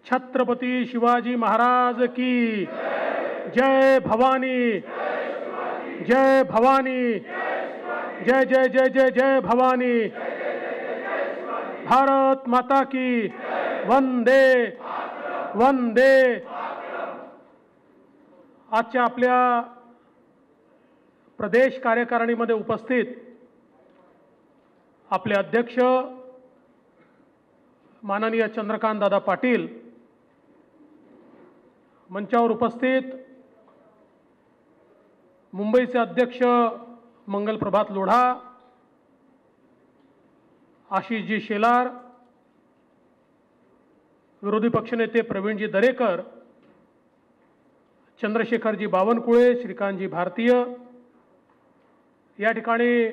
छत्रपती शिवाजी महाराज की जय भवानी, जय भवानी, जय जय जय जय जय भवानी, भारत माता की वंदे वंदे। आजच्या आपल्या प्रदेश कार्यकारिणीमध्ये उपस्थित आपले अध्यक्ष माननीय चंद्रकांत दादा पाटील, मंचावर उपस्थित मुंबईचे अध्यक्ष मंगल प्रभात लोढा, आशिषजी शेलार, विरोधी पक्षनेते प्रवीणजी दरेकर, चंद्रशेखरजी बावनकुळे, श्रीकांतजी भारतीय, या ठिकाणी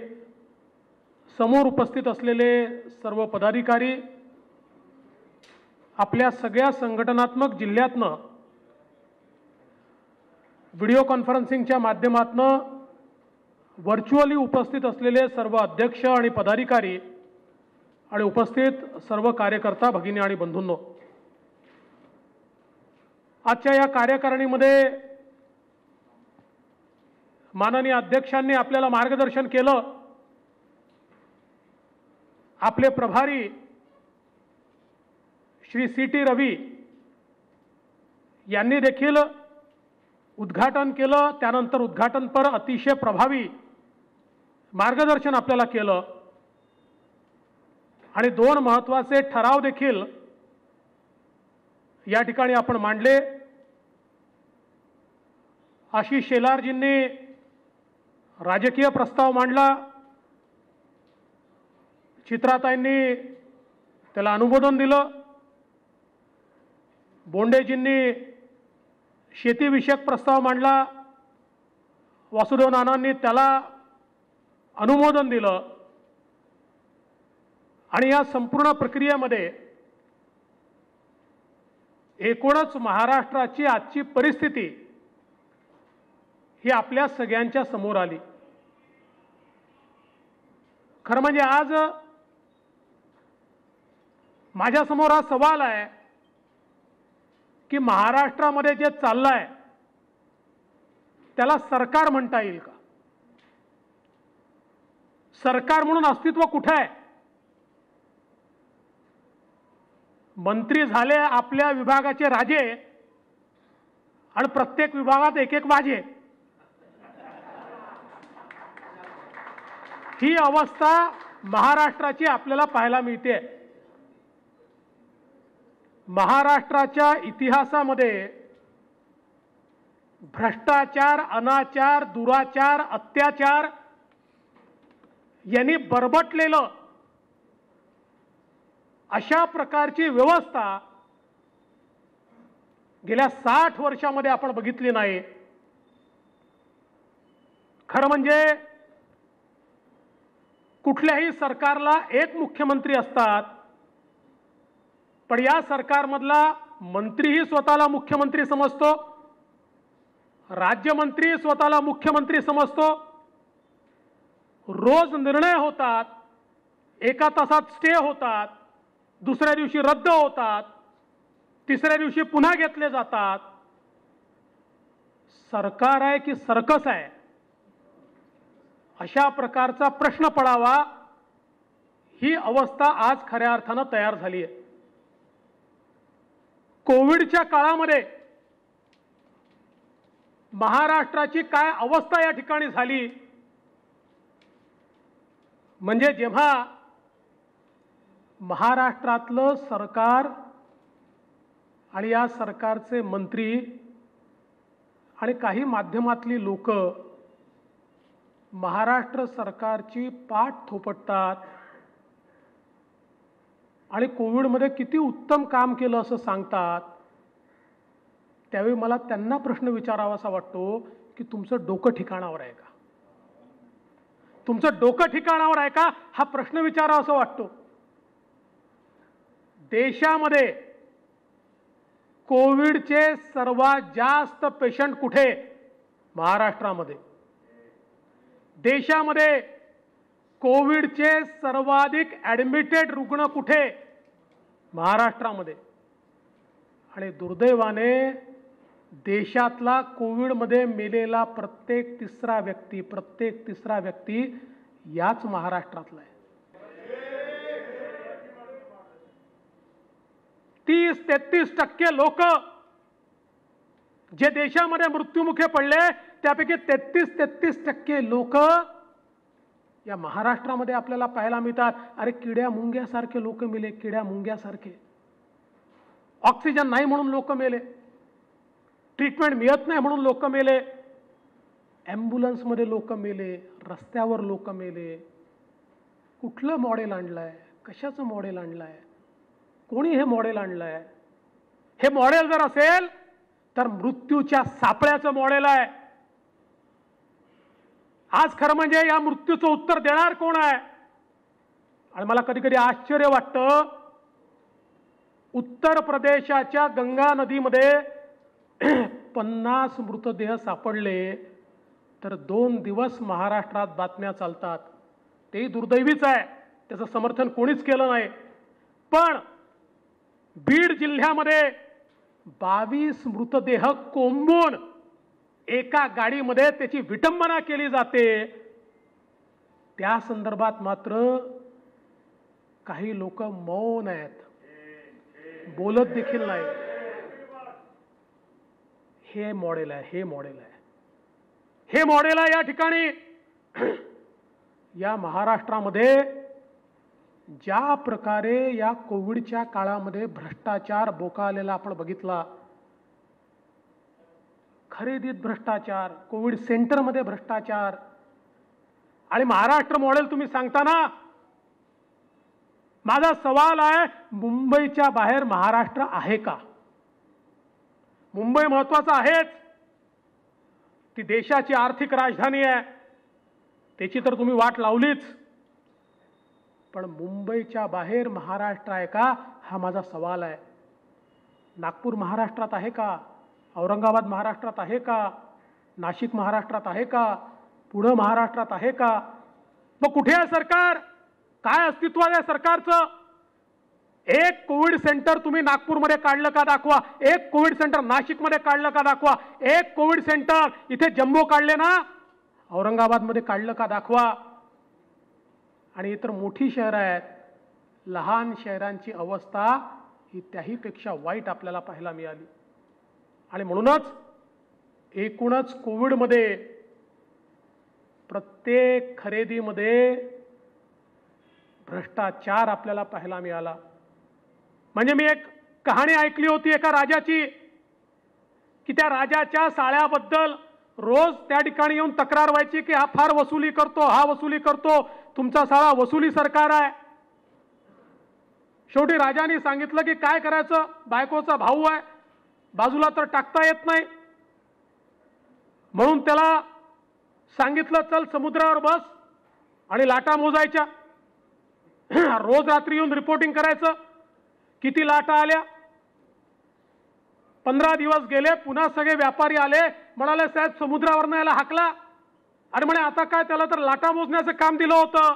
समोर उपस्थित असलेले सर्व पदाधिकारी, आपल्या सगळ्या संघटनात्मक जिल्ह्यातनं व्हिडिओ कॉन्फरन्सिंगच्या माध्यमातून व्हर्च्युअली उपस्थित असलेले सर्व अध्यक्ष आणि पदाधिकारी आणि उपस्थित सर्व कार्यकर्ता भगिनी आणि बंधूंनो, आजच्या या कार्यकारिणीमध्ये माननीय अध्यक्षांनी आपल्याला मार्गदर्शन केलं। आपले प्रभारी श्री सी.टी. रवी यांनी देखील उद्घाटन केलं। त्यानंतर उद्घाटनपर अतिशय प्रभावी मार्गदर्शन आपल्याला केलं आणि दोन महत्त्वाचे ठराव देखील या ठिकाणी आपण मांडले। आशिष शेलारजींनी राजकीय प्रस्ताव मांडला, चित्राताईंनी त्याला अनुमोदन दिलं, बोंडेजींनी शेतीविषयक प्रस्ताव मांडला, वासुदेव नानांनी त्याला अनुमोदन दिलं आणि या संपूर्ण प्रक्रियेमध्ये एकूणच महाराष्ट्राची आजची परिस्थिती ही आपल्या सगळ्यांच्या समोर आली। खरं म्हणजे आज माझ्या समोर हा सवाल आहे की महाराष्ट्रामध्ये जे चाललंय त्याला सरकार म्हणता येईल का? सरकार म्हणून अस्तित्व कुठे आहे? मंत्री झाले आपल्या विभागाचे राजे आणि प्रत्येक विभागात एक एक वाजे। ही अवस्था महाराष्ट्राची आपल्याला पाहायला मिळते। महाराष्ट्राच्या इतिहासामध्ये भ्रष्टाचार, अनाचार, दुराचार, अत्याचार यांनी बरबटलेलं अशा प्रकारची व्यवस्था गेल्या 60 वर्षामध्ये आपण बघितली नाही। खरं म्हणजे कुठल्याही सरकारला एक मुख्यमंत्री असतात, पण या सरकारमधला मंत्रीही स्वतःला मुख्यमंत्री समजतो, राज्यमंत्री स्वतःला मुख्यमंत्री समजतो, रोज निर्णय होतात, एका तासात स्टे होतात, दुसऱ्या दिवशी रद्द होतात, तिसऱ्या दिवशी पुन्हा घेतले जातात। सरकार आहे की सर्कस आहे अशा प्रकारचा प्रश्न पडावा, ही अवस्था आज खऱ्या अर्थानं तयार झाली आहे। कोविडच्या काळामध्ये महाराष्ट्राची काय अवस्था या ठिकाणी झाली, म्हणजे जेव्हा महाराष्ट्रातलं सरकार आणि या सरकारचे मंत्री आणि काही माध्यमातली लोक महाराष्ट्र सरकारची पाठ थोपटतात आणि कोविडमध्ये किती उत्तम काम केलं असं सांगतात, त्यावेळी मला त्यांना प्रश्न विचारावासा वाटतो की तुमचं डोकं ठिकाणावर आहे का? तुमचं डोकं ठिकाणावर आहे का हा प्रश्न विचारावासा वाटतो। देशामध्ये कोविडचे सर्वात जास्त पेशंट कुठे? महाराष्ट्रामध्ये। देशामध्ये कोविडचे सर्वाधिक ॲडमिटेड रुग्ण कुठे? महाराष्ट्रामध्ये। आणि दुर्दैवाने देशातला कोविडमध्ये मेलेला प्रत्येक तिसरा व्यक्ती याच महाराष्ट्रातला आहे. 30-33% लोक जे देशामध्ये मृत्युमुखी पडले त्यापैकी 33% लोक या महाराष्ट्रामध्ये आपल्याला पाहायला मिळतात. अरे किड्या मुंग्यासारखे लोक मेले, किड्या मुंग्यासारखे. ऑक्सिजन नाही म्हणून लोक मेले, ट्रीटमेंट मिळत नाही म्हणून लोक मेले, ॲम्ब्युलन्समध्ये लोक मेले, रस्त्यावर लोक मेले. कुठलं मॉडेल आणलंय? कशाचं मॉडेल आणलंय? कोणी हे मॉडेल आणलंय? हे मॉडेल जर असेल तर मृत्यूच्या सापळ्याचं मॉडेल आहे. आज खरं म्हणजे या मृत्यूचं उत्तर देणार कोण आहे? आणि मला कधी कधी आश्चर्य वाटतं, उत्तर प्रदेशाच्या गंगा नदीमध्ये 50 मृतदेह सापडले तर 2 दिवस महाराष्ट्रात बातम्या चालतात. तेही दुर्दैवीच आहे, त्याचं समर्थन कोणीच केलं नाही. पण बीड जिल्ह्यामध्ये 22 मृतदेह कोंबून एका गाडीमध्ये त्याची विटंबना केली जाते. त्या संदर्भात मात्र काही लोक मौन आहेत, बोलत देखील नाही. हे मॉडेल आहे. हे मॉडेल आहे या ठिकाणी. या महाराष्ट्रामध्ये ज्या प्रकारे या कोविडच्या काळामध्ये भ्रष्टाचार बोकाळलेला आपण बघितला, खरेदीत भ्रष्टाचार, कोविड सेंटरमध्ये भ्रष्टाचार, आणि महाराष्ट्र मॉडेल तुम्ही सांगताना माझा सवाल आहे, मुंबईच्या बाहेर महाराष्ट्र आहे का? मुंबई महत्वाचं आहेच, ती देशाची आर्थिक राजधानी आहे, त्याची तर तुम्ही वाट लावलीच. पण मुंबईच्या बाहेर महाराष्ट्र आहे का, हा माझा सवाल आहे. नागपूर महाराष्ट्रात आहे का? औरंगाबाद महाराष्ट्रात आहे का? नाशिक महाराष्ट्रात आहे का? पुणे महाराष्ट्रात आहे का? मग कुठे आहे सरकार? काय अस्तित्व आहे सरकारचं? एक कोविड सेंटर तुम्ही नागपूरमध्ये काढलं का दाखवा, एक कोविड सेंटर नाशिकमध्ये काढलं का दाखवा, एक कोविड सेंटर इथे जम्बो काढले ना, औरंगाबादमध्ये काढलं का दाखवा. आणि इतर मोठी शहरं आहेत, लहान शहरांची अवस्था ही त्याहीपेक्षा वाईट आपल्याला पाहायला मिळाली. आणि म्हणूनच एकूणच कोविडमध्ये प्रत्येक खरेदीमध्ये भ्रष्टाचार आपल्याला पाहायला मिळाला. म्हणजे मी एक कहाणी ऐकली होती एका राजाची, की त्या राजाच्या साळ्याबद्दल रोज त्या ठिकाणी येऊन तक्रार व्हायची की हा फार वसुली करतो, हा वसुली करतो, तुमचा साळा वसुली सरकार आहे. शेवटी राजाने सांगितलं की काय करायचं, बायकोचा भाऊ आहे, बाजूला तर टाकता येत नाही, म्हणून त्याला सांगितलं चल समुद्रावर बस आणि लाटा मोजायच्या. रोज रात्री येऊन रिपोर्टिंग करायचं किती लाटा आल्या. 15 दिवस गेले, पुन्हा सगळे व्यापारी आले, म्हणाले साहेब समुद्रावर यायला हाकला. आणि म्हणे आता काय, त्याला तर लाटा मोजण्याचं काम दिलं होतं.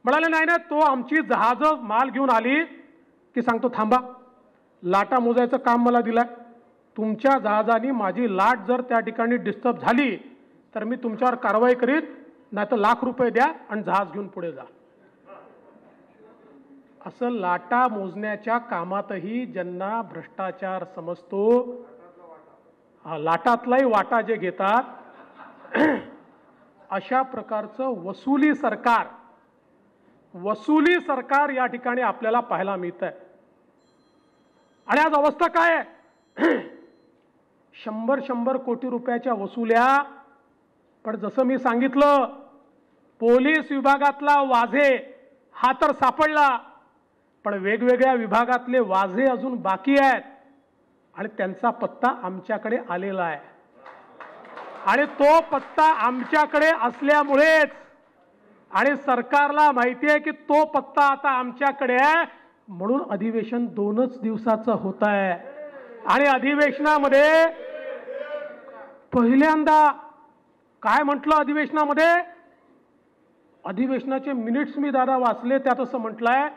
म्हणाले नाही नाही, तो आमची जहाजं माल घेऊन आली की सांगतो थांबा, लाटा मोजायचं काम मला दिलंय, तुमच्या जहाजाने माझी लाट जर त्या ठिकाणी डिस्टर्ब झाली तर मी तुमच्यावर कारवाई करीत, नाही तर लाख रुपये द्या आणि जहाज घेऊन पुढे जा. असं लाटा मोजण्याच्या कामातही ज्यांना भ्रष्टाचार समजतो, लाटातलाही वाटा जे घेतात, अशा प्रकारचं वसुली सरकार या ठिकाणी आपल्याला पाहायला मिळतंय. आणि आज अवस्था काय आहे? 100 कोटी रुपयाच्या वसुल्या. पण जसं मी सांगितलं, पोलीस विभागातला वाझे हा तर सापडला, पण वेगवेगळ्या विभागातले वाझे अजून बाकी आहेत आणि त्यांचा पत्ता आमच्याकडे आलेला आहे. आणि तो पत्ता आमच्याकडे असल्यामुळेच, आणि सरकारला माहिती आहे की तो पत्ता आता आमच्याकडे आहे, म्हणून अधिवेशन 2च दिवसाचं होत आहे. आणि अधिवेशनामध्ये पहिल्यांदा काय म्हटलं, अधिवेशनामध्ये, अधिवेशनाचे मिनिट्स मी दादा वाचले, त्यात असं म्हटलंय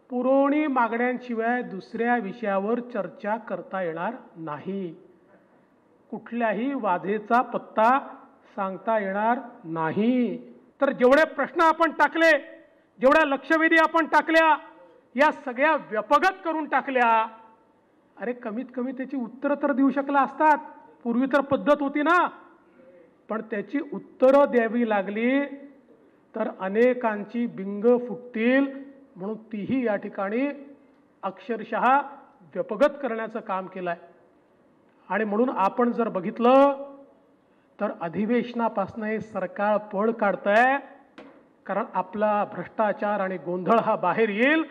पुरवणी मागण्यांशिवाय दुसऱ्या विषयावर चर्चा करता येणार नाही. कुठल्याही वादेचा पत्ता सांगता येणार नाही. तर जेवढे प्रश्न आपण टाकले, जेवढ्या लक्षवेधी आपण टाकल्या, या सगळ्या व्यपगत करून टाकल्या. अरे कमीत कमी त्याची उत्तरं तर देऊ शकला असतात. पूर्वी तर पद्धत होती ना. पण त्याची उत्तरं द्यावी लागली तर अनेकांची बिंग फुटतील, म्हणून तीही या ठिकाणी अक्षरशः व्यपगत करण्याचं काम केलंय. आणि म्हणून आपण जर बघितलं तर अधिवेशनापासून हे सरकार पळ काढतंय, कारण आपला भ्रष्टाचार आणि गोंधळ हा बाहेर येईल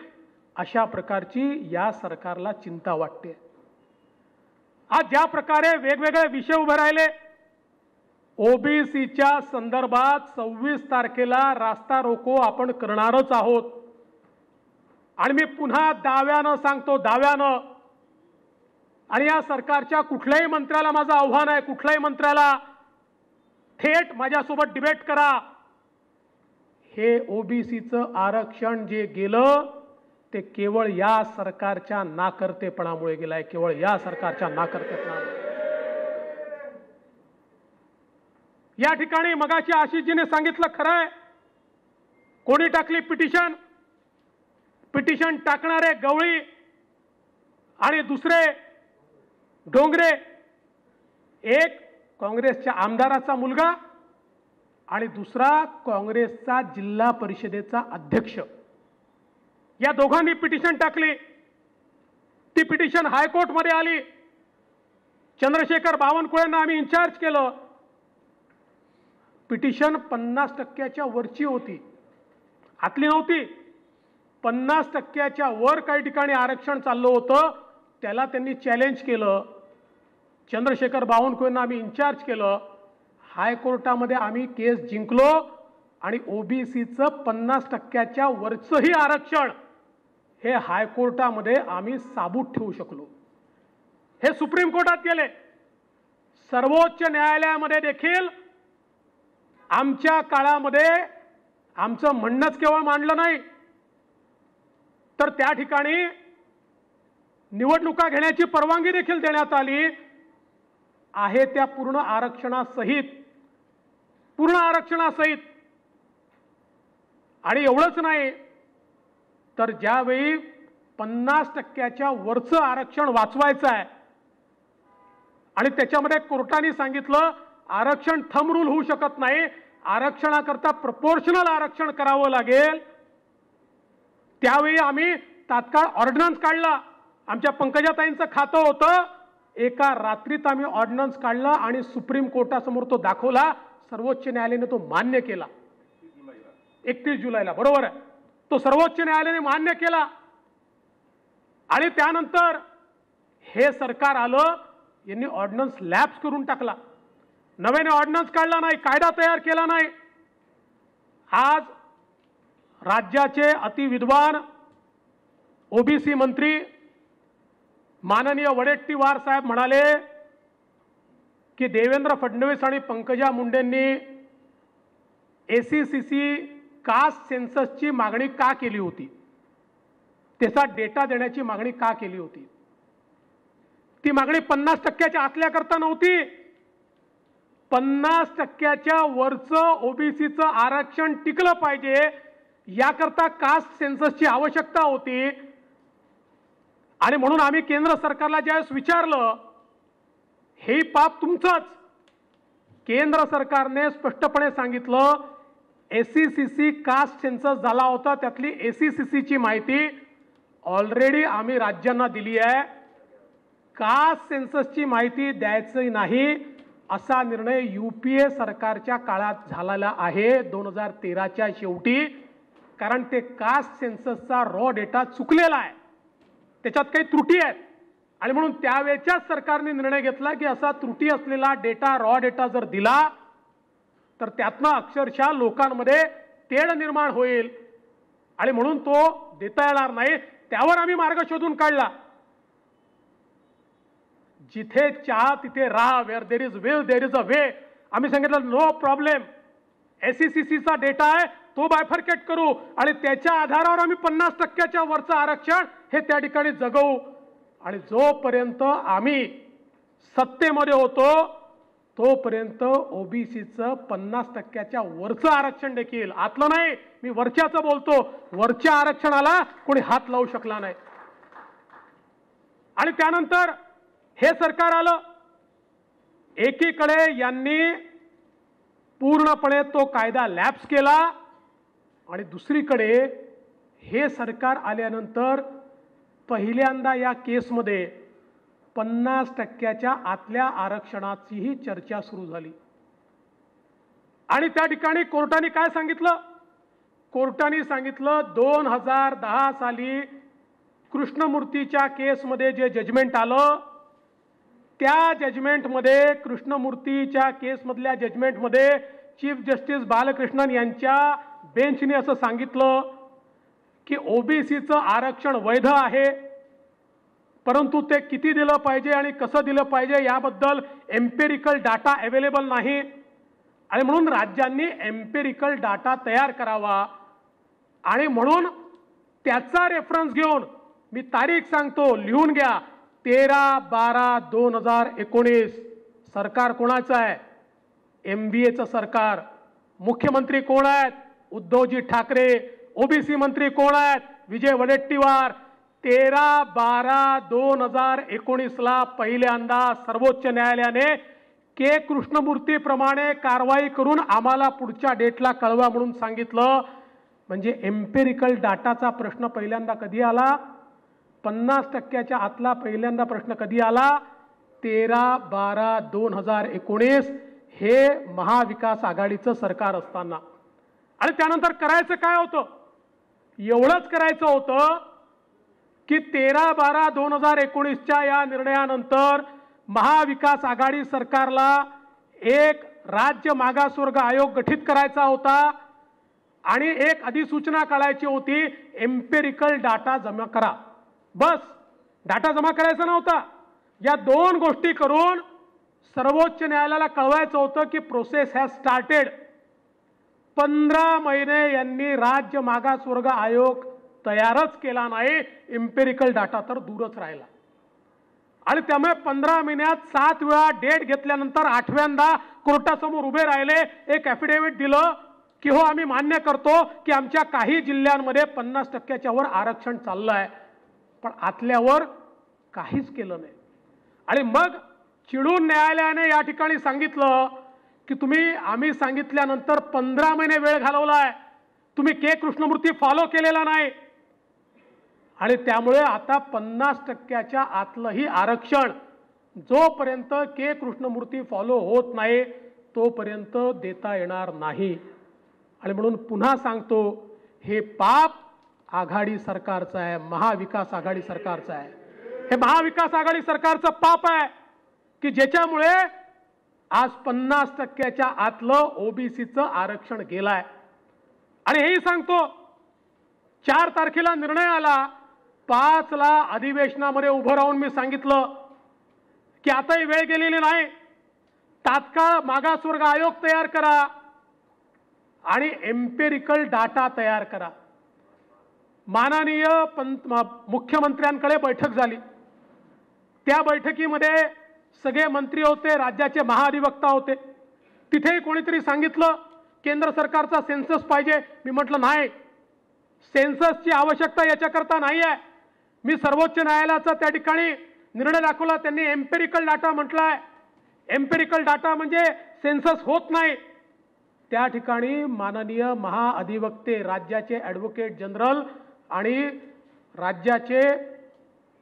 अशा प्रकारची या सरकारला चिंता वाटते. आज ज्या प्रकारे वेगवेगळे विषय उभे राहिले, ओबीसीच्या संदर्भात 26 तारखेला रास्ता रोको आपण करणारच आहोत. आणि मी पुन्हा दाव्यानं सांगतो, दाव्यानं, आणि या सरकारच्या कुठल्याही मंत्र्याला माझं आव्हान आहे, कुठल्याही मंत्र्याला थेट माझ्यासोबत डिबेट करा. हे ओबीसीचं आरक्षण जे गेलं ते केवळ या सरकारच्या नाकर्तेपणामुळे गेलंय, केवळ या सरकारच्या नाकर्तेपणामुळे. या ठिकाणी मगाशी आशिषजीने सांगितलं, खरंय, कोणी टाकली पिटिशन? पिटिशन टाकणारे गवळी आणि दुसरे डोंगरे. एक काँग्रेसच्या आमदाराचा मुलगा आणि दुसरा काँग्रेसचा जिल्हा परिषदेचा अध्यक्ष. या दोघांनी पिटिशन टाकली. ती पिटिशन हायकोर्टमध्ये आली. चंद्रशेखर बावनकुळेंना आम्ही इन्चार्ज केलं. पिटिशन 50% वरची होती, आतली नव्हती. 50% वर काही ठिकाणी आरक्षण चाललं होतं, त्याला त्यांनी चॅलेंज केलं. चंद्रशेखर बावनकुळेंना आम्ही इन्चार्ज केलं. हायकोर्टामध्ये आम्ही केस जिंकलो आणि ओबीसीचं 50% वरचंही आरक्षण हे हायकोर्टामध्ये आम्ही साबूत ठेवू शकलो. हे सुप्रीम कोर्टात गेले. सर्वोच्च न्यायालयामध्ये देखील आमच्या काळामध्ये आमचं म्हणणंच केवळ मांडलं नाही, तर त्या ठिकाणी निवडणुका घेण्याची परवानगी देखील देण्यात आली आहे, त्या पूर्ण आरक्षणासहित. पूर्ण आरक्षणासहित. आणि एवढंच नाही, तर ज्यावेळी 50% वरचं आरक्षण वाचवायचं आहे आणि त्याच्यामध्ये कोर्टाने सांगितलं आरक्षण थंब रूल होऊ शकत नाही, आरक्षणाकरता प्रपोर्शनल आरक्षण करावं लागेल, त्यावेळी आम्ही तात्काळ ऑर्डिनन्स काढला. आमच्या पंकजाताईंचं खातं होतं. एका रात्रीत आम्ही ऑर्डिनन्स काढला आणि सुप्रीम कोर्टासमोर तो दाखवला. सर्वोच्च न्यायालयाने तो मान्य केला. 31 जुलैला, बरोबर आहे, तो सर्वोच्च न्यायालयाने मान्य केला. आणि त्यानंतर हे सरकार आलं, यांनी ऑर्डिनन्स लॅप्स करून टाकला. नव्याने ऑर्डिनन्स काढला नाही, कायदा तयार केला नाही. आज राज्याचे अतिविद्वान ओबीसी मंत्री माननीय वडेट्टीवार साहेब म्हणाले की देवेंद्र फडणवीस आणि पंकजा मुंडेंनी एसीसीसी कास्ट सेन्ससची मागणी का केली होती, त्याचा डेटा देण्याची मागणी का केली होती. ती मागणी 50% आतल्या करता नव्हती. 50% वरचं ओबीसीचं आरक्षण टिकलं पाहिजे याकरता कास्ट सेन्ससची आवश्यकता होती. आणि म्हणून आम्ही केंद्र सरकारला ज्यावेळेस विचारलं, हे पाप तुमचंच. केंद्र सरकारने स्पष्टपणे सांगितलं एससीसीसी कास्ट सेन्सस झाला होता, त्यातली एससीसीची माहिती ऑलरेडी आम्ही राज्यांना दिली आहे. कास्ट सेन्ससची माहिती द्यायची नाही असा निर्णय यूपीए सरकारच्या काळात झालेला आहे 2013च्या शेवटी. कारण ते कास्ट सेन्ससचा रॉ डेटा चुकलेला आहे, त्याच्यात काही त्रुटी आहेत. आणि म्हणून त्यावेळच्याच सरकारने निर्णय घेतला की असा त्रुटी असलेला डेटा, रॉ डेटा जर दिला तर त्यातनं अक्षरशः लोकांमध्ये तेढ निर्माण होईल आणि म्हणून तो देता येणार नाही. त्यावर आम्ही मार्ग शोधून काढला. जिथे चाह तिथे राहा, where there is will there is a way. आम्ही सांगितलं नो प्रॉब्लेम, एससीसीचा डेटा आहे तो बायफर्केट करू आणि त्याच्या आधारावर आम्ही 50%च्या वरचं आरक्षण हे त्या ठिकाणी जगवू. आणि जोपर्यंत आम्ही सत्तेमध्ये होतो तोपर्यंत ओबीसीचं 50%च्या वरचं आरक्षण देखील, आतलं नाही, मी वरच्याचं बोलतो, वरच्या आरक्षणाला कोणी हात लावू शकला नाही. आणि त्यानंतर हे सरकार आलं. एकीकडे यांनी पूर्णपणे तो कायदा लॅप्स केला आणि दुसरीकडे हे सरकार आल्यानंतर पहिल्यांदा या केसमध्ये 50%च्या आतल्या आरक्षणाचीही चर्चा सुरू झाली. आणि त्या ठिकाणी कोर्टाने काय सांगितलं? कोर्टाने सांगितलं 2010 साली कृष्णमूर्तीच्या केसमध्ये जे जजमेंट आलं त्या जजमेंटमध्ये, कृष्णमूर्तीच्या केसमधल्या जजमेंटमध्ये चीफ जस्टिस बालकृष्णन यांच्या बेंचने असं सांगितलं की ओबीसीचं आरक्षण वैध आहे, परंतु ते किती दिलं पाहिजे आणि कसं दिलं पाहिजे याबद्दल एम्पेरिकल डाटा अवेलेबल नाही. आणि म्हणून राज्यांनी एम्पेरिकल डाटा तयार करावा. आणि म्हणून त्याचा रेफरन्स घेऊन मी तारीख सांगतो, लिहून घ्या, 13/12/2019. सरकार कोणाचं आहे? MBAचं सरकार. मुख्यमंत्री कोण आहेत? उद्धवजी ठाकरे. ओबीसी मंत्री कोण आहेत? विजय वडेट्टीवार. 13/12/2019 पहिल्यांदा सर्वोच्च न्यायालयाने के कृष्णमूर्ती प्रमाणे कारवाई करून आम्हाला पुढच्या डेटला कळवा म्हणून सांगितलं. म्हणजे एम्पेरिकल डाटाचा प्रश्न पहिल्यांदा कधी आला? 50%च्या आतला पहिल्यांदा प्रश्न कधी आला? 13/12/2019 हे महाविकास आघाडीचं सरकार असताना. आणि त्यानंतर करायचं काय होतं? एवढंच करायचं होतं की 13/12/2019च्या या निर्णयानंतर महाविकास आघाडी सरकारला एक राज्य मागासवर्ग आयोग गठीत करायचा होता आणि एक अधिसूचना काढायची होती, एम्पेरिकल डाटा जमा करा. बस, डाटा जमा करायचा नव्हता. या दोन गोष्टी करून सर्वोच्च न्यायालयाला कळवायचं होतं की प्रोसेस हॅज स्टार्टेड. 15 महिने यांनी राज्य मागासवर्ग आयोग तयारच केला नाही, एम्पेरिकल डाटा तर दूरच राहिला. आणि त्यामुळे 15 महिन्यात 7 वेळा डेट घेतल्यानंतर 8व्यांदा कोर्टासमोर उभे राहिले, एक ॲफिडेव्हिट दिलं की हो आम्ही मान्य करतो की आमच्या काही जिल्ह्यांमध्ये 50%च्या वर आरक्षण चाललं आहे, पण आतल्यावर काहीच केलं नाही. आणि मग चिडून न्यायालयाने या ठिकाणी सांगितलं की तुम्ही आम्ही सांगितल्यानंतर 15 महिने वेळ घालवलाय, तुम्ही के कृष्णमूर्ती फॉलो केलेला नाही. आणि त्यामुळे आता 50%च्या आतलंही आरक्षण जोपर्यंत के कृष्णमूर्ती फॉलो होत नाही तोपर्यंत देता येणार नाही. आणि म्हणून पुन्हा सांगतो, हे पाप आघाडी सरकारचं आहे, महाविकास आघाडी सरकारचं आहे. हे महाविकास आघाडी सरकारचं पाप आहे की ज्याच्यामुळे आज 50%च्या आतलं ओबीसीचं आरक्षण गेलाय. आणि हेही सांगतो, 4 तारखेला निर्णय आला, 5ला अधिवेशनामध्ये उभं राहून मी सांगितलं की आताही वेळ गेलेली नाही, तात्काळ मागासवर्ग आयोग तयार करा आणि एम्पेरिकल डाटा तयार करा. माननीय मुख्यमंत्र्यांकडे बैठक झाली. त्या बैठकीमध्ये सगळे मंत्री होते, राज्याचे महाधिवक्ता होते. तिथेही कोणीतरी सांगितलं केंद्र सरकारचा सेन्सस पाहिजे. मी म्हटलं नाही, सेन्ससची आवश्यकता याच्याकरता नाही आहे. मी सर्वोच्च न्यायालयाचा त्या ठिकाणी निर्णय दाखवला, त्यांनी एम्पेरिकल डाटा म्हटलाय. एम्पेरिकल डाटा म्हणजे सेन्सस होत नाही. त्या ठिकाणी माननीय महाअधिवक्ते, राज्याचे ॲडव्होकेट जनरल आणि राज्याचे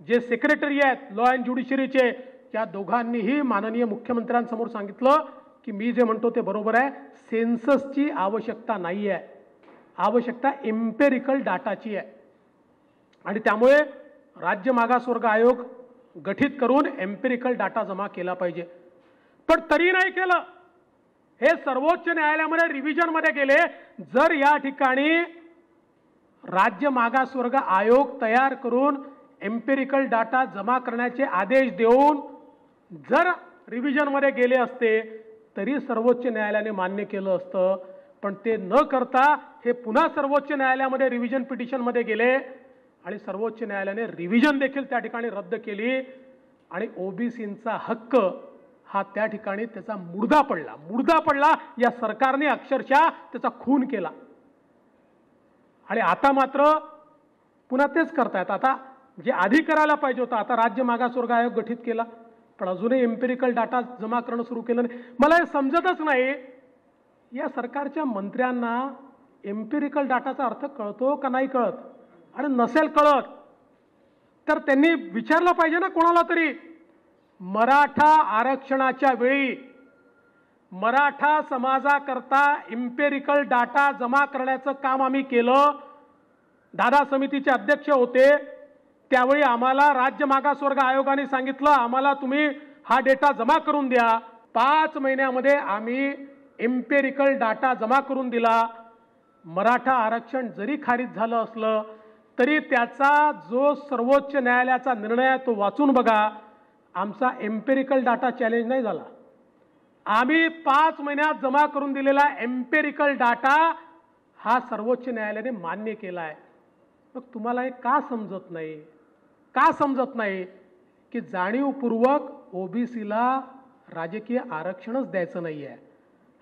जे सेक्रेटरी आहेत लॉ अँड ज्युडिशरीचे, त्या दोघांनीही माननीय मुख्यमंत्र्यांसमोर सांगितलं की मी जे म्हणतो ते बरोबर आहे, सेन्ससची आवश्यकता नाही आहे, आवश्यकता एम्पेरिकल डाटाची आहे. आणि त्यामुळे राज्य मागासवर्ग आयोग गठीत करून एम्पेरिकल डाटा जमा केला पाहिजे. पण तरी नाही केलं. हे सर्वोच्च न्यायालयामध्ये रिव्हिजनमध्ये गेले. जर या ठिकाणी राज्य मागासवर्ग आयोग तयार करून एम्पेरिकल डाटा जमा करण्याचे आदेश देऊन जर रिव्हिजनमध्ये गेले असते तरी सर्वोच्च न्यायालयाने मान्य केलं असतं. पण ते न करता हे पुन्हा सर्वोच्च न्यायालयामध्ये रिव्हिजन पिटिशनमध्ये गेले आणि सर्वोच्च न्यायालयाने रिव्हिजन देखील त्या ठिकाणी रद्द केली आणि ओबीसींचा हक्क हा त्या ठिकाणी त्याचा मुर्दा पडला. या सरकारने अक्षरशः त्याचा खून केला. आणि आता मात्र पुन्हा तेच करतायत. आता जे आधी करायला पाहिजे होतं, आता राज्य मागासवर्ग आयोग गठीत केला, पण अजूनही एम्पिरिकल डाटा जमा करणं सुरू केलं नाही. मला हे समजतच नाही, या सरकारच्या मंत्र्यांना एम्पिरिकल डाटाचा अर्थ कळतो का नाही कळत. आणि नसेल कळत तर त्यांनी विचारलं पाहिजे ना कोणाला तरी. मराठा आरक्षणाच्या वेळी मराठा समाजाकरता एम्पिरिकल डाटा जमा करण्याचं काम आम्ही केलं. दादा समितीचे अध्यक्ष होते त्यावेळी आम्हाला राज्य मागासवर्ग आयोगाने सांगितलं आम्हाला तुम्ही हा डेटा जमा करून द्या. 5 महिन्यामध्ये आम्ही एम्पिरिकल डाटा जमा करून दिला. मराठा आरक्षण जरी खारिज झालं असलं तरी त्याचा जो सर्वोच्च न्यायालयाचा निर्णय आहे तो वाचून बघा. आमचा एम्पिरिकल डाटा चॅलेंज नाही झाला. आम्ही 5 महिन्यात जमा करून दिलेला एम्पिरिकल डाटा हा सर्वोच्च न्यायालयाने मान्य केला आहे. मग तुम्हाला हे का समजत नाही की जाणीवपूर्वक ओबीसीला राजकीय आरक्षणच द्यायचं नाही आहे.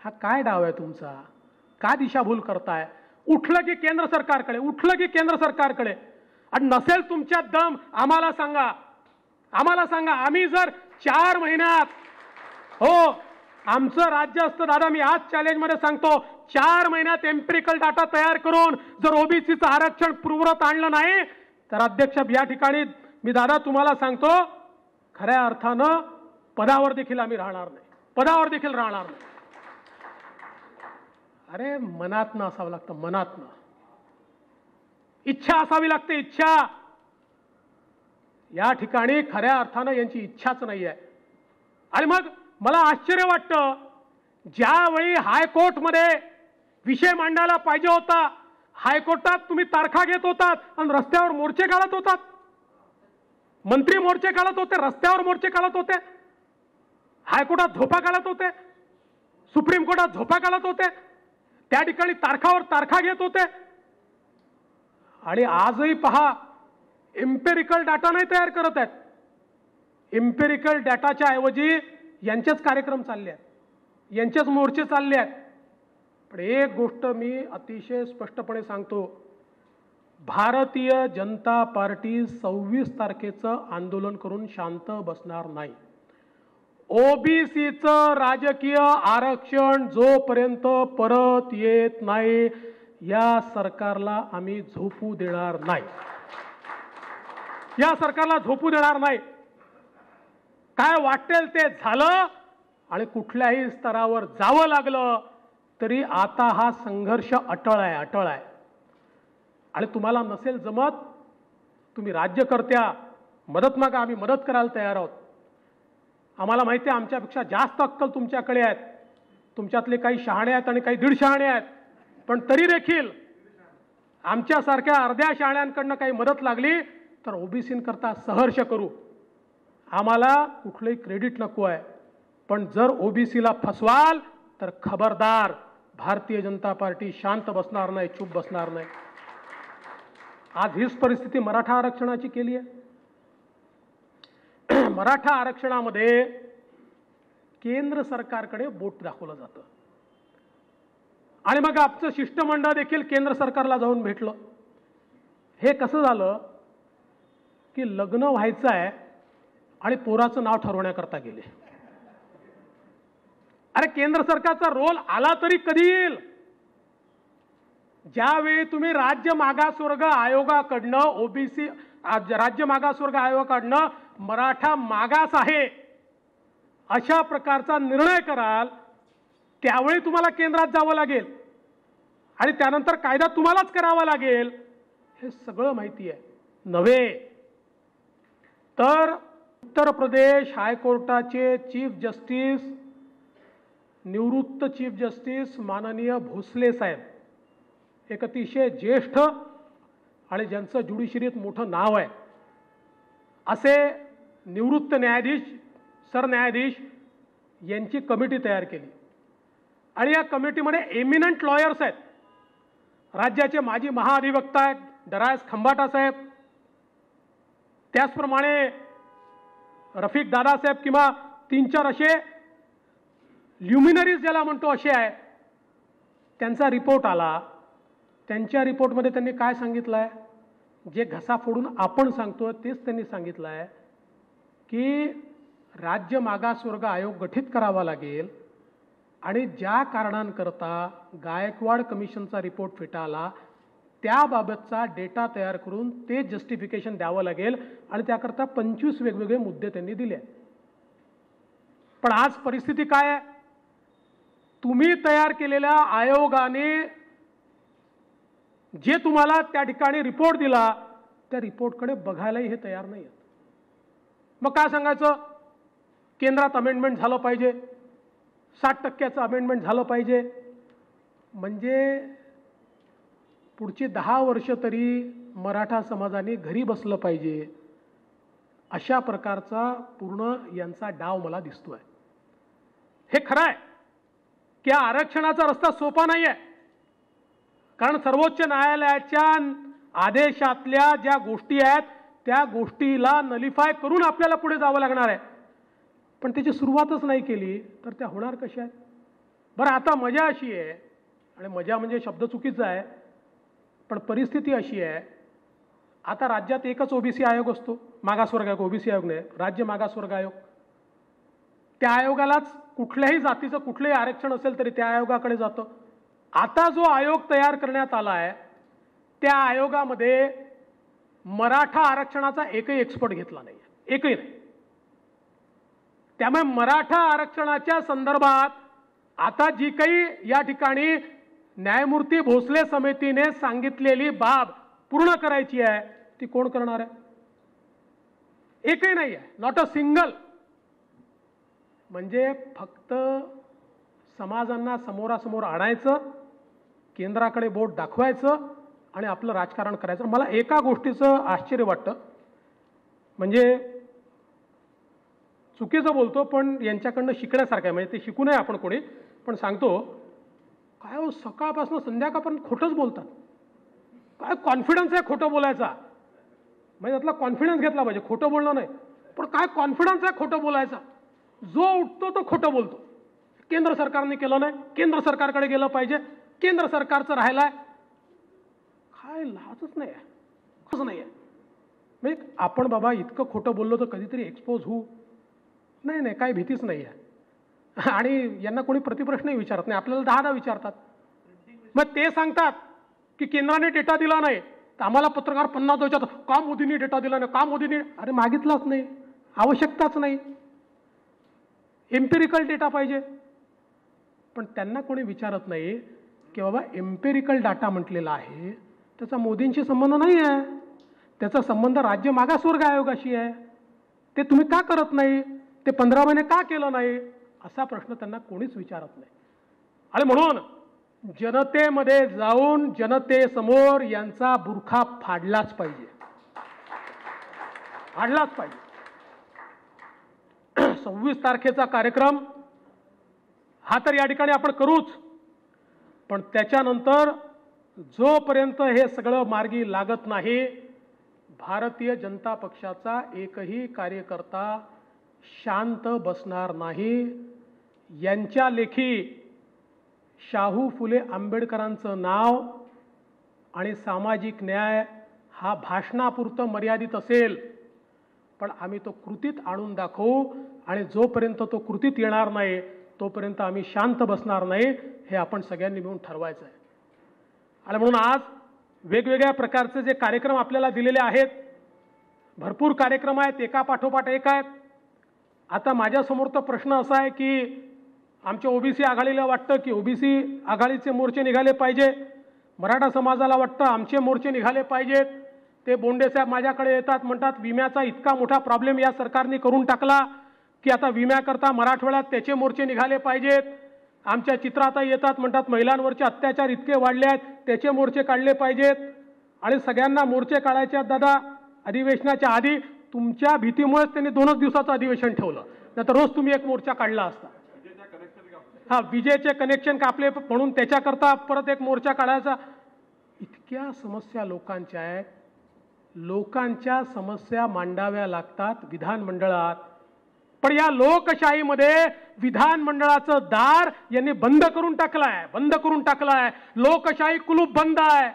हा काय डाव आहे तुमचा? का दिशाभूल करताय? उठलं की केंद्र सरकारकडे. आणि नसेल तुमच्यात दम आम्हाला सांगा. आम्ही जर 4 महिन्यात, हो आमचं राज्य असतं दादा, मी आज चॅलेंजमध्ये सांगतो, 4 महिन्यात एम्पिरिकल डाटा तयार करून जर ओबीसीचं आरक्षण पूर्ववत आणलं नाही तर अध्यक्ष या ठिकाणी मी दादा तुम्हाला सांगतो खऱ्या अर्थानं पदावर देखील राहणार नाही. अरे मनातनं असावं लागतं, मनातनं इच्छा असावी लागते, इच्छा. या ठिकाणी खऱ्या अर्थानं यांची इच्छाच नाही आहे. आणि मग मला आश्चर्य वाटतं, ज्यावेळी हायकोर्टमध्ये विषय मांडायला पाहिजे होता हायकोर्टात तुम्ही तारखा घेत होतात आणि रस्त्यावर मोर्चे काढत होतात. मंत्री मोर्चे काढत होते, रस्त्यावर मोर्चे काढत होते, हायकोर्टात झोपा काढत होते, सुप्रीम कोर्टात झोपा काढत होते, त्या ठिकाणी तारखावर तारखा घेत होते. आणि आजही पहा एम्पिरिकल डाटा नाही तयार करत आहेत. एम्पिरिकल डाटाच्या ऐवजी यांचेच कार्यक्रम चालले आहेत, यांचेच मोर्चे चालले आहेत. पण एक गोष्ट मी अतिशय स्पष्टपणे सांगतो, भारतीय जनता पार्टी 26 तारखेचं आंदोलन करून शांत बसणार नाही. ओबीसीचं राजकीय आरक्षण जोपर्यंत परत येत नाही या सरकारला आम्ही झोपू देणार नाही. काय वाटेल ते झालं आणि कुठल्याही स्तरावर जावं लागलं तरी आता हा संघर्ष अटळ आहे. आणि तुम्हाला नसेल जमत, तुम्ही राज्यकर्त्या मदत मागा, आम्ही मदत करायला तयार आहोत. आम्हाला माहिती आहे आमच्यापेक्षा जास्त अक्कल तुमच्याकडे आहेत. तुमच्यातले काही शहाणे आहेत आणि काही दीड शहाणे आहेत. पण तरी देखील आमच्यासारख्या अर्ध्या शहाण्यांकडनं काही मदत लागली तर ओबीसींकरता सहर्ष करू. आम्हाला कुठलंही क्रेडिट नको आहे. पण जर ओबीसीला फसवाल तर खबरदार, भारतीय जनता पार्टी शांत बसणार नाही, चूप बसणार नाही. आज हीच परिस्थिती मराठा आरक्षणाची केली आहे. मराठा आरक्षणामध्ये केंद्र सरकारकडे बोट दाखवलं जातं आणि मग आमचं शिष्टमंडळ देखील केंद्र सरकारला जाऊन भेटलं. हे कसं झालं की लग्न व्हायचं आहे आणि पोराचं नाव ठरवण्याकरता गेले. अरे केंद्र सरकारचा रोल आला तरी कधी येईल? ज्यावेळी तुम्ही राज्य मागासवर्ग आयोगाकडनं ओबीसी राज्य मागासवर्ग आयोगाकडनं मराठा मागास आहे अशा प्रकारचा निर्णय कराल त्यावेळी तुम्हाला केंद्रात जावं लागेल आणि त्यानंतर कायदा तुम्हालाच करावा लागेल. हे सगळं माहिती आहे नव्हे तर उत्तर प्रदेश हायकोर्टाचे चीफ जस्टिस, निवृत्त चीफ जस्टिस माननीय भोसले साहेब, एक अतिशय ज्येष्ठ आणि ज्यांचं ज्युडिशरीत मोठं नाव आहे असे निवृत्त न्यायाधीश, सरन्यायाधीश यांची कमिटी तयार केली आणि या कमिटीमध्ये एमिनंट लॉयर्स आहेत. राज्याचे माजी महाअधिवक्ता आहेत दरायस खंबाटा साहेब, त्याचप्रमाणे रफिक दादासाहेब किंवा 3-4 असे ल्युमिनरीज ज्याला म्हणतो असे आहेत. त्यांचा रिपोर्ट आला. त्यांच्या रिपोर्टमध्ये त्यांनी काय सांगितलं आहे, जे घसा फोडून आपण सांगतो तेच त्यांनी सांगितलं आहे की राज्य मागासवर्ग आयोग गठीत करावा लागेल आणि ज्या कारणांकरता गायकवाड कमिशनचा रिपोर्ट फेटाळला त्याबाबतचा डेटा तयार करून ते जस्टिफिकेशन द्यावं लागेल आणि त्याकरता 25 वेगवेगळे मुद्दे त्यांनी दिले. पण आज परिस्थिती काय आहे, तुम्ही तयार केलेल्या आयोगाने जे तुम्हाला त्या ठिकाणी रिपोर्ट दिला त्या रिपोर्टकडे बघायलाही हे तयार नाही आहेत. मग काय सांगायचं, केंद्रात अमेंडमेंट झालं पाहिजे, 60% अमेंडमेंट झालं पाहिजे, म्हणजे पुढची 10 वर्ष तरी मराठा समाजाने घरी बसलं पाहिजे, अशा प्रकारचा पूर्ण यांचा डाव मला दिसतोय. हे खरं आहे की आरक्षणाचा रस्ता सोपा नाही आहे, कारण सर्वोच्च न्यायालयाच्या आदेशातल्या ज्या गोष्टी आहेत त्या गोष्टीला नलिफाय करून आपल्याला पुढे जावं लागणार आहे. पण त्याची सुरुवातच नाही केली तर त्या होणार कशा आहेत. बरं, आता मजा अशी आहे, आणि मजा म्हणजे शब्द चुकीचा आहे, पण परिस्थिती अशी आहे, आता राज्यात एकच ओबीसी आयोग असतो, मागासवर्ग आयोग, ओबीसी आयोग नाही, राज्य मागासवर्ग आयोग. त्या आयोगालाच कुठल्याही जातीचं कुठलंही आरक्षण असेल तरी त्या आयोगाकडे जातं. आता जो आयोग तयार करण्यात आला आहे त्या आयोगामध्ये मराठा आरक्षणाचा एकही एक्सपर्ट घेतला नाही, एकही नाही. त्यामुळे मराठा आरक्षणाच्या संदर्भात आता जी काही या ठिकाणी न्यायमूर्ती भोसले समितीने सांगितलेली बाब पूर्ण करायची आहे ती कोण करणार आहे, एकही नाही आहे, नॉट अ सिंगल. म्हणजे फक्त समाजांना समोरासमोर आणायचं, केंद्राकडे बोट दाखवायचं आणि आपलं राजकारण करायचं. मला एका गोष्टीचं आश्चर्य वाटतं, म्हणजे चुकीचं बोलतो पण यांच्याकडनं शिकण्यासारखं आहे, म्हणजे ते शिकू नये आपण कोणी, पण सांगतो काय हो, सकाळपासून संध्याकाळपर्यंत खोटंच बोलतात. काय कॉन्फिडन्स आहे खोटं बोलायचा, म्हणजे त्यातला कॉन्फिडन्स घेतला पाहिजे, खोटं बोलणं नाही, पण काय कॉन्फिडन्स आहे खोटं बोलायचा. जो उठतो तो खोटं बोलतो. केंद्र सरकारने केलं नाही, केंद्र सरकारकडे गेलं पाहिजे, केंद्र सरकारचं राहिलं आहे, काय लाजच नाही आहे, कसं नाही आहे. म्हणजे आपण बाबा इतकं खोटं बोललो तर कधीतरी एक्सपोज होऊ, नाही नाही काही भीतीच नाही आहे. आणि यांना कोणी प्रतिप्रश्नही विचारत नाही, आपल्याला 10 विचारतात. मग ते सांगतात की केंद्राने डेटा दिला नाही तर आम्हाला पत्रकार 50 विचारतात का मोदींनी डेटा दिला नाही, का मोदींनी, अरे मागितलाच नाही, आवश्यकताच नाही, एम्पिरिकल डेटा पाहिजे. पण त्यांना कोणी विचारत नाही की बाबा एम्पिरिकल डाटा म्हटलेला आहे त्याचा मोदींशी संबंध नाही आहे, त्याचा संबंध राज्य मागासवर्ग आयोगाशी आहे. ते तुम्ही का करत नाही, ते 15 महिने का केलं नाही, असा प्रश्न त्यांना कोणीच विचारत नाही. आणि म्हणून जनतेमध्ये जाऊन जनतेसमोर यांचा बुरखा फाडलाच पाहिजे, फाडलाच पाहिजे. 26 तारखेचा कार्यक्रम हा तर या ठिकाणी आपण करूच, पण त्याच्यानंतर जोपर्यंत हे सगळं मार्गी लागत नाही भारतीय जनता पक्षाचा एकही कार्यकर्ता शांत बसणार नाही. यांच्या लेखी शाहू फुले आंबेडकरांचं नाव आणि सामाजिक न्याय हा भाषणापुरतं मर्यादित असेल, पण आम्ही तो कृतीत आणून दाखवू आणि जोपर्यंत तो कृतीत येणार नाही तोपर्यंत आम्ही शांत बसणार नाही, हे आपण सगळ्यांनी मिळून ठरवायचं आहे. आणि म्हणून आज वेगवेगळ्या प्रकारचे जे कार्यक्रम आपल्याला दिलेले आहेत, भरपूर कार्यक्रम आहेत, एका पाठोपाठ एक आहेत. आता माझ्यासमोर तर प्रश्न असा आहे की आमच्या ओबीसी आघाडीला वाटतं की ओबीसी आघाडीचे मोर्चे निघाले पाहिजे, मराठा समाजाला वाटतं आमचे मोर्चे निघाले पाहिजेत. ते बोंडे साहेब माझ्याकडे येतात, म्हणतात विम्याचा इतका मोठा प्रॉब्लेम या सरकारने करून टाकला की आता विम्याकरता मराठवाड्यात त्याचे मोर्चे निघाले पाहिजेत. आमच्या चित्रातही येतात, म्हणतात महिलांवरचे अत्याचार इतके वाढले आहेत त्याचे मोर्चे काढले पाहिजेत. आणि सगळ्यांना मोर्चे काढायचे आहेत दादा, अधिवेशनाच्या आधी तुमच्या भीतीमुळेच त्यांनी 2च दिवसाचं अधिवेशन ठेवलं, नाहीतर रोज तुम्ही एक मोर्चा काढला असता. हा विजेचे कनेक्शन कापले म्हणून त्याच्याकरता परत एक मोर्चा काढायचा. इतक्या समस्या लोकांच्या आहेत. लोकांच्या समस्या मांडाव्या लागतात विधानमंडळात. पण या लोकशाहीमध्ये विधानमंडळाचं दार यांनी बंद करून टाकलाय. लोकशाही कुलूप बंद आहे.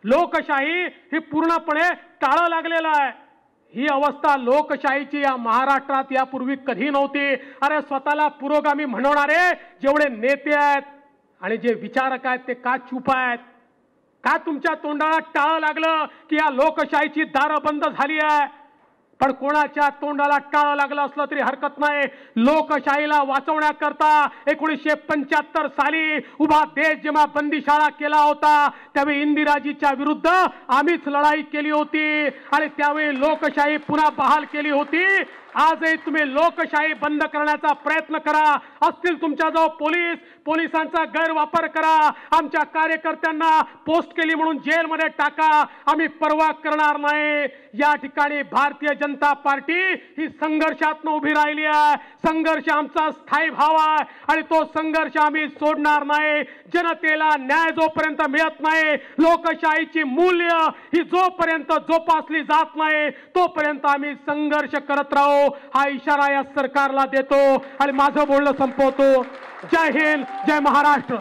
लोकशाही ही पूर्णपणे टाळं लागलेलं आहे. ही अवस्था लोकशाहीची या महाराष्ट्रात यापूर्वी कधी नव्हती. अरे स्वतःला पुरोगामी म्हणवणारे जेवढे नेते आहेत आणि जे विचारक आहेत ते का चूप आहेत? का तुमच्या तोंडाला टाळं लागलं की या लोकशाहीची दारं बंद झाली आहे? पण कोणाच्या तोंडाला टाळं लागलं असलं तरी हरकत नाही. लोकशाहीला वाचवण्याकरता 1975 साली उभा देश जेव्हा बंदीशाळा केला होता त्यावेळी इंदिराजीच्या विरुद्ध आम्हीच लढाई केली होती आणि त्यावेळी लोकशाही पुन्हा बहाल केली होती. आजही तुम्ही लोकशाही बंद करण्याचा प्रयत्न करा. असतील तुमच्याजवळ पोलिसांचा गैरवापर करा. आमच्या कार्यकर्त्यांना पोस्ट केली म्हणून जेलमध्ये टाका. आम्ही परवा करणार नाही. या ठिकाणी भारतीय जनता पार्टी ही संघर्षातून उभी राहिली आहे. संघर्ष आमचा स्थायी भाव आहे आणि तो संघर्ष आम्ही सोडणार नाही. जनतेला न्याय जोपर्यंत मिळत नाही, लोकशाहीची मूल्य ही जोपर्यंत जोपासली जात नाही तोपर्यंत आम्ही संघर्ष करत राहू. हा इशारा या सरकारला देतो आणि माझं बोलणं संपवतो. जय हिंद, जय महाराष्ट्र.